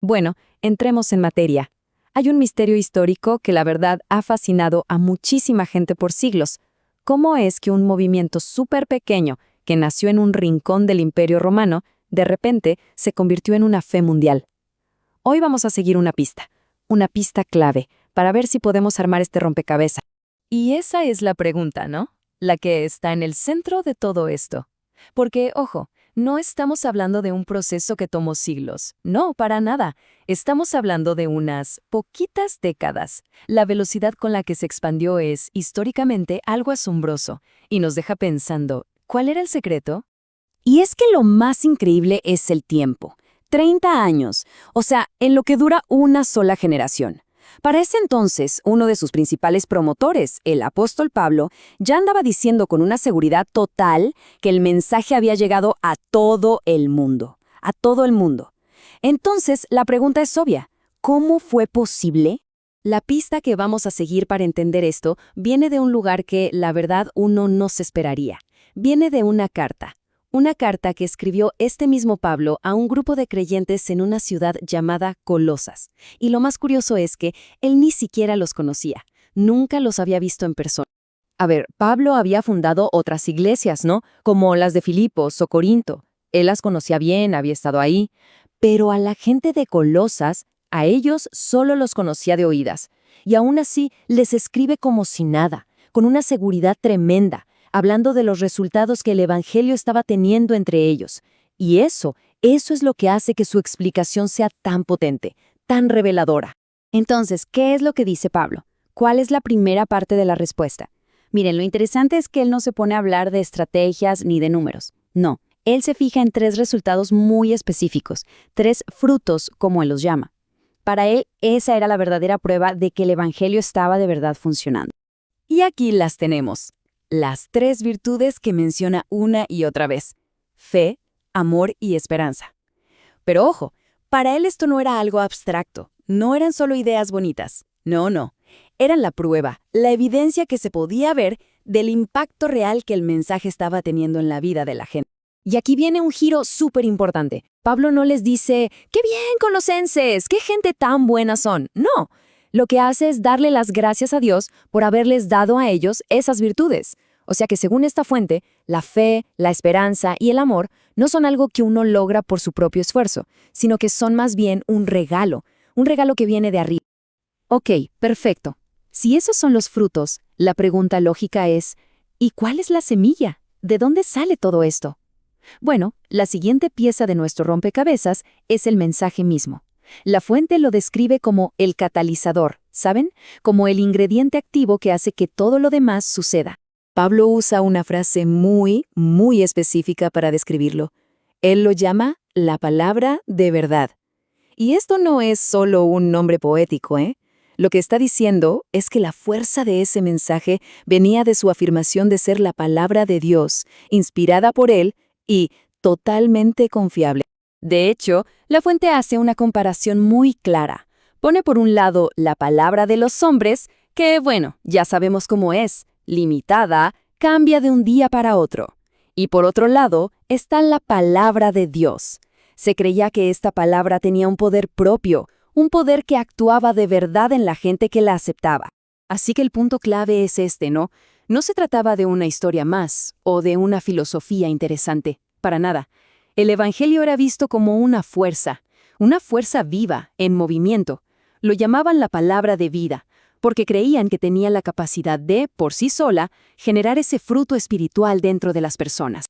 Bueno, entremos en materia. Hay un misterio histórico que la verdad ha fascinado a muchísima gente por siglos. ¿Cómo es que un movimiento súper pequeño, que nació en un rincón del Imperio Romano, de repente se convirtió en una fe mundial? Hoy vamos a seguir una pista clave, para ver si podemos armar este rompecabezas. Y esa es la pregunta, ¿no? La que está en el centro de todo esto. Porque, ojo, no estamos hablando de un proceso que tomó siglos. No, para nada. Estamos hablando de unas poquitas décadas. La velocidad con la que se expandió es, históricamente, algo asombroso. Y nos deja pensando, ¿cuál era el secreto? Y es que lo más increíble es el tiempo. 30 años, o sea, en lo que dura una sola generación. Para ese entonces, uno de sus principales promotores, el apóstol Pablo, ya andaba diciendo con una seguridad total que el mensaje había llegado a todo el mundo. A todo el mundo. Entonces, la pregunta es obvia. ¿Cómo fue posible? La pista que vamos a seguir para entender esto viene de un lugar que, la verdad, uno no se esperaría. Viene de una carta. Una carta que escribió este mismo Pablo a un grupo de creyentes en una ciudad llamada Colosas. Y lo más curioso es que él ni siquiera los conocía. Nunca los había visto en persona. A ver, Pablo había fundado otras iglesias, ¿no? Como las de Filipos o Corinto. Él las conocía bien, había estado ahí. Pero a la gente de Colosas, a ellos solo los conocía de oídas. Y aún así les escribe como si nada, con una seguridad tremenda, hablando de los resultados que el Evangelio estaba teniendo entre ellos. Y eso es lo que hace que su explicación sea tan potente, tan reveladora. Entonces, ¿qué es lo que dice Pablo? ¿Cuál es la primera parte de la respuesta? Miren, lo interesante es que él no se pone a hablar de estrategias ni de números. No, él se fija en 3 resultados muy específicos, 3 frutos, como él los llama. Para él, esa era la verdadera prueba de que el Evangelio estaba de verdad funcionando. Y aquí las tenemos. Las 3 virtudes que menciona una y otra vez: fe, amor y esperanza. Pero ojo, para él esto no era algo abstracto, no eran solo ideas bonitas. No. Eran la prueba, la evidencia que se podía ver del impacto real que el mensaje estaba teniendo en la vida de la gente. Y aquí viene un giro súper importante. Pablo no les dice, ¡qué bien, colosenses! ¡Qué gente tan buena son! No. Lo que hace es darle las gracias a Dios por haberles dado a ellos esas virtudes. O sea que según esta fuente, la fe, la esperanza y el amor no son algo que uno logra por su propio esfuerzo, sino que son más bien un regalo que viene de arriba. Ok, perfecto. Si esos son los frutos, la pregunta lógica es, ¿y cuál es la semilla? ¿De dónde sale todo esto? Bueno, la siguiente pieza de nuestro rompecabezas es el mensaje mismo. La fuente lo describe como el catalizador, ¿saben? Como el ingrediente activo que hace que todo lo demás suceda. Pablo usa una frase muy específica para describirlo. Él lo llama la palabra de verdad. Y esto no es solo un nombre poético, ¿eh? Lo que está diciendo es que la fuerza de ese mensaje venía de su afirmación de ser la palabra de Dios, inspirada por él y totalmente confiable. De hecho, la fuente hace una comparación muy clara. Pone por un lado la palabra de los hombres, que, bueno, ya sabemos cómo es, limitada, cambia de un día para otro. Y por otro lado está la palabra de Dios. Se creía que esta palabra tenía un poder propio, un poder que actuaba de verdad en la gente que la aceptaba. Así que el punto clave es este, ¿no? No se trataba de una historia más o de una filosofía interesante, para nada. El Evangelio era visto como una fuerza viva, en movimiento. Lo llamaban la palabra de vida, porque creían que tenía la capacidad de, por sí sola, generar ese fruto espiritual dentro de las personas.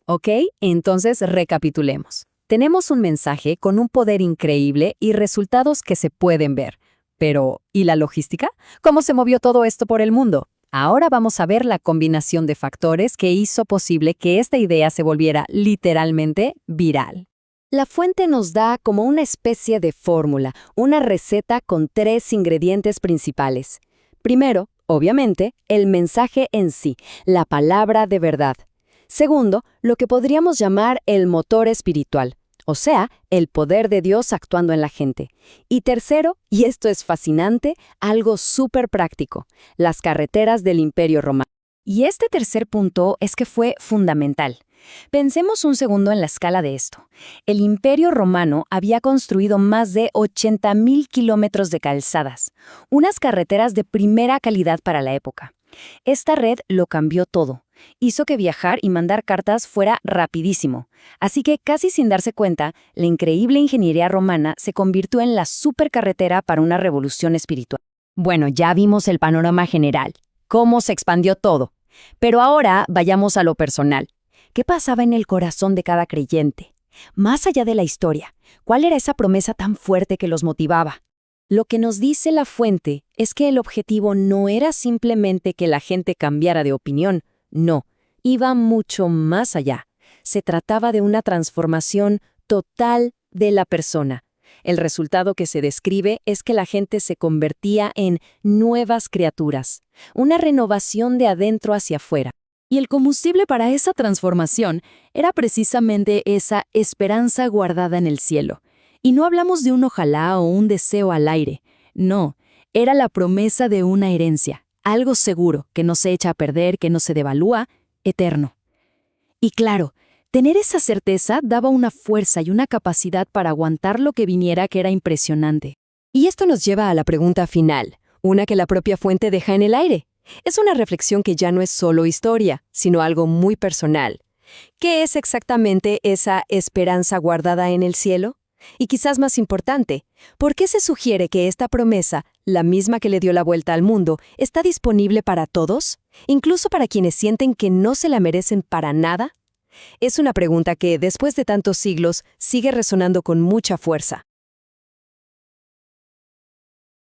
Ok, entonces recapitulemos. Tenemos un mensaje con un poder increíble y resultados que se pueden ver. Pero, ¿y la logística? ¿Cómo se movió todo esto por el mundo? Ahora vamos a ver la combinación de factores que hizo posible que esta idea se volviera literalmente viral. La fuente nos da como una especie de fórmula, una receta con 3 ingredientes principales. Primero, obviamente, el mensaje en sí, la palabra de verdad. Segundo, lo que podríamos llamar el motor espiritual, o sea, el poder de Dios actuando en la gente. Y tercero, y esto es fascinante, algo súper práctico, las carreteras del Imperio Romano. Y este tercer punto es que fue fundamental. Pensemos un segundo en la escala de esto. El Imperio Romano había construido más de 80.000 kilómetros de calzadas, unas carreteras de primera calidad para la época. Esta red lo cambió todo. Hizo que viajar y mandar cartas fuera rapidísimo. Así que, casi sin darse cuenta, la increíble ingeniería romana se convirtió en la supercarretera para una revolución espiritual. Bueno, ya vimos el panorama general, cómo se expandió todo. Pero ahora vayamos a lo personal. ¿Qué pasaba en el corazón de cada creyente? Más allá de la historia, ¿cuál era esa promesa tan fuerte que los motivaba? Lo que nos dice la fuente es que el objetivo no era simplemente que la gente cambiara de opinión. No, iba mucho más allá. Se trataba de una transformación total de la persona. El resultado que se describe es que la gente se convertía en nuevas criaturas, una renovación de adentro hacia afuera. Y el combustible para esa transformación era precisamente esa esperanza guardada en el cielo. Y no hablamos de un ojalá o un deseo al aire. No, era la promesa de una herencia, algo seguro, que no se echa a perder, que no se devalúa, eterno. Y claro, tener esa certeza daba una fuerza y una capacidad para aguantar lo que viniera que era impresionante. Y esto nos lleva a la pregunta final, una que la propia fuente deja en el aire. Es una reflexión que ya no es solo historia, sino algo muy personal. ¿Qué es exactamente esa esperanza guardada en el cielo? Y quizás más importante, ¿por qué se sugiere que esta promesa, la misma que le dio la vuelta al mundo, está disponible para todos, incluso para quienes sienten que no se la merecen para nada? Es una pregunta que, después de tantos siglos, sigue resonando con mucha fuerza.